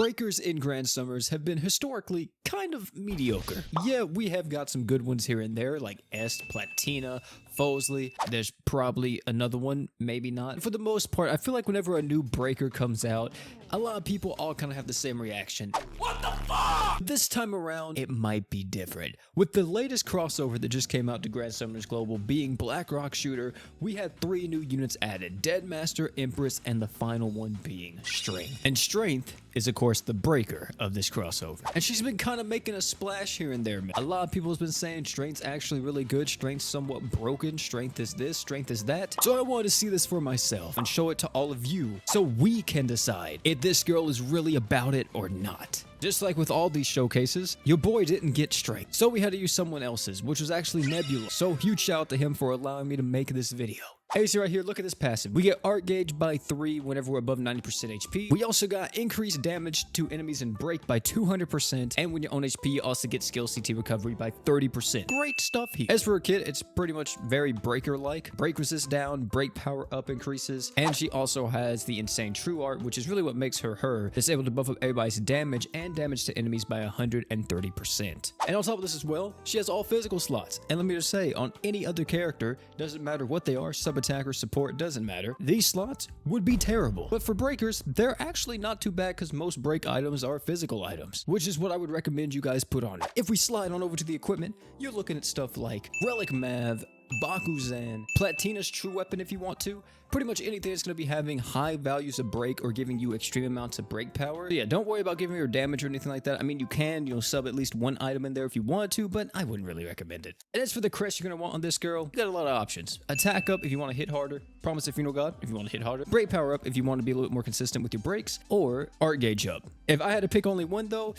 Breakers in Grand Summers have been historically kind of mediocre. Yeah, we have got some good ones here and there, like Est, Platina, Fosley. There's probably another one, maybe not. For the most part, I feel like whenever a new breaker comes out, a lot of people all kind of have the same reaction. What the fuck? This time around, it might be different. With the latest crossover that just came out to Grand Summers Global being Blackrock Shooter, we had 3 new units added: Deadmaster, Empress, and the final one being Strength. And Strength is of course the breaker of this crossover. And she's been kind of making a splash here and there, man. A lot of people have been saying Strength's actually really good, Strength's somewhat broken, Strength is this, Strength is that. So I wanted to see this for myself and show it to all of you so we can decide if this girl is really about it or not. Just like with all these showcases, your boy didn't get Strength, so we had to use someone else's, which was actually Nebula. So huge shout out to him for allowing me to make this video. Hey, so right here, look at this passive. We get Art Gauge by 3 whenever we're above 90% HP. We also got increased damage to enemies in break by 200%. And when you're on HP, you also get skill CT recovery by 30%. Great stuff here. As for a kid, it's pretty much very breaker-like. Break resist down, break power up increases. And she also has the insane true art, which is really what makes her her. It's able to buff up everybody's damage and damage to enemies by 130%. And on top of this as well, she has all physical slots. And let me just say, on any other character, doesn't matter what they are, attacker, support, doesn't matter, these slots would be terrible. But for breakers, they're actually not too bad because most break items are physical items, which is what I would recommend you guys put on it. If we slide on over to the equipment, you're looking at stuff like Relic Mav, Bakuzan, Platina's true weapon if you want to. Pretty much anything that's going to be having high values of break or giving you extreme amounts of break power. Yeah, don't worry about giving her damage or anything like that. I mean, you can, sub at least one item in there if you want to, but I wouldn't really recommend it. And as for the crest you're going to want on this girl, you got a lot of options. Attack up if you want to hit harder. Promise if you know God if you want to hit harder. Break power up if you want to be a little bit more consistent with your breaks. Or Art Gauge up. If I had to pick only one though,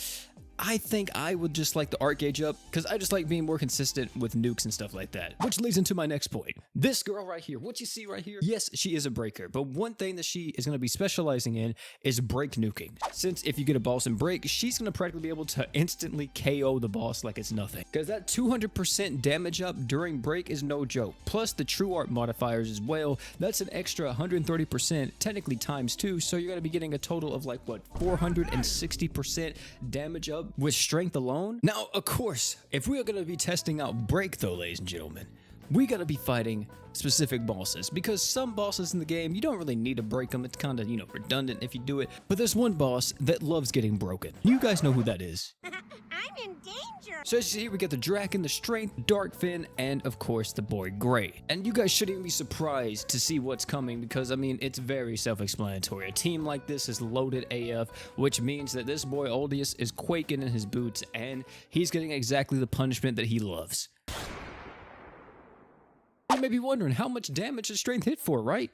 I think I would just like the Art Gauge up because I just like being more consistent with nukes and stuff like that. Which leads into my next point. This girl right here, what you see right here, yes, she is a breaker, but one thing that she is going to be specializing in is break nuking. Since if you get a boss in break, she's going to practically be able to instantly KO the boss like it's nothing. Because that 200% damage up during break is no joke. Plus the true art modifiers as well, that's an extra 130%, technically times 2, so you're going to be getting a total of like, what, 460% damage up with strength alone. Now, of course, if we are going to be testing out break though, ladies and gentlemen, we got to be fighting specific bosses because some bosses in the game, you don't really need to break them. It's kind of, redundant if you do it. But there's one boss that loves getting broken. You guys know who that is. I'm in danger. So as you see, we get the Draken, the Strength, Darkfin, and of course the boy Gray. And you guys shouldn't even be surprised to see what's coming because, I mean, it's very self-explanatory. A team like this is loaded AF, which means that this boy Oldius is quaking in his boots and he's getting exactly the punishment that he loves. You may be wondering how much damage does Strength hit for, right?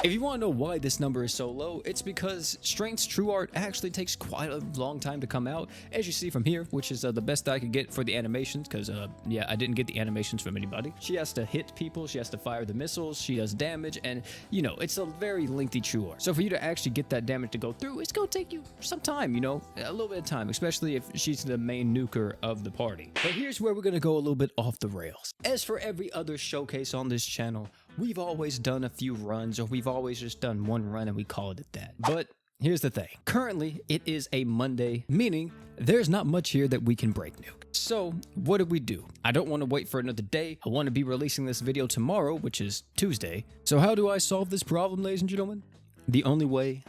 If you want to know why this number is so low, it's because Strength's true art actually takes quite a long time to come out, as you see from here, which is the best I could get for the animations, because, yeah, I didn't get the animations from anybody. She has to hit people, she has to fire the missiles, she does damage, and, it's a very lengthy true art. So for you to actually get that damage to go through, it's going to take you some time, a little bit of time, especially if she's the main nuker of the party. But here's where we're going to go a little bit off the rails. As for every other showcase on this channel, we've always done a few runs, or we've always just done one run and we called it that. But here's the thing. Currently, it is a Monday, meaning there's not much here that we can break nuke. So what do? I don't want to wait for another day. I want to be releasing this video tomorrow, which is Tuesday. So how do I solve this problem, ladies and gentlemen? The only way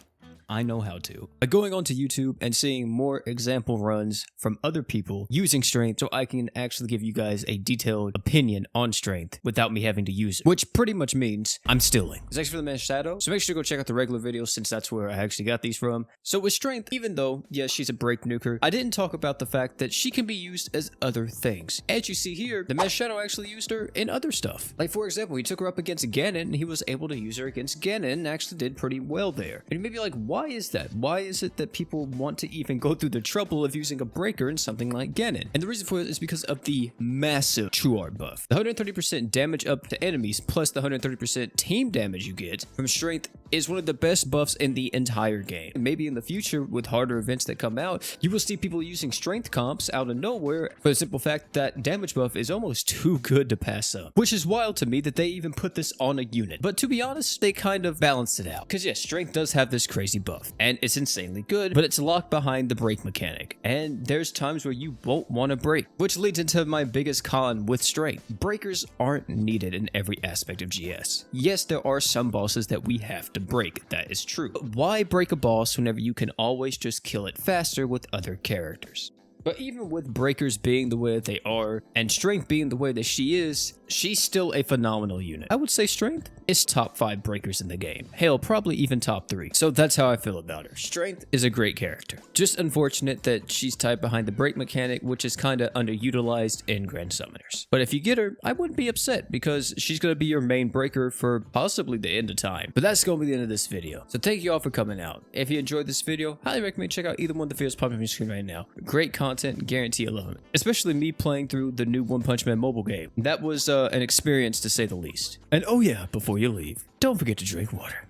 I know how to. By going onto YouTube and seeing more example runs from other people using Strength so I can actually give you guys a detailed opinion on Strength without me having to use it. Which pretty much means I'm stealing. It's actually for the Man's Shadow, so make sure to go check out the regular videos since that's where I actually got these from. So with Strength, even though, yes, she's a break nuker, I didn't talk about the fact that she can be used as other things. As you see here, the Man's Shadow actually used her in other stuff. Like for example, he took her up against Ganon and he was able to use her against Ganon and actually did pretty well there. And you may be like, why is that? Why is it that people want to even go through the trouble of using a breaker in something like Ganon? And the reason for it is because of the massive true art buff. The 130% damage up to enemies plus the 130% team damage you get from Strength is one of the best buffs in the entire game. And maybe in the future with harder events that come out, you will see people using Strength comps out of nowhere for the simple fact that damage buff is almost too good to pass up. Which is wild to me that they even put this on a unit. But to be honest, they kind of balanced it out. Because yes, Strength does have this crazy buffed, and it's insanely good, but it's locked behind the break mechanic, and there's times where you won't want to break, which leads into my biggest con with strength. Breakers aren't needed in every aspect of GS. Yes, there are some bosses that we have to break, that is true. But why break a boss whenever you can always just kill it faster with other characters? But even with breakers being the way that they are, and strength being the way that she is, she's still a phenomenal unit. I would say strength is top 5 breakers in the game. Hell, probably even top 3. So that's how I feel about her. Strength is a great character. Just unfortunate that she's tied behind the break mechanic, which is kinda underutilized in Grand Summoners. But if you get her, I wouldn't be upset because she's gonna be your main breaker for possibly the end of time. But that's gonna be the end of this video. So thank you all for coming out. If you enjoyed this video, highly recommend check out either one of the videos popping on your screen right now. Great content, guarantee you'll love it. Especially me playing through the new One Punch Man mobile game. That was an experience to say the least. And oh yeah, before you leave, don't forget to drink water.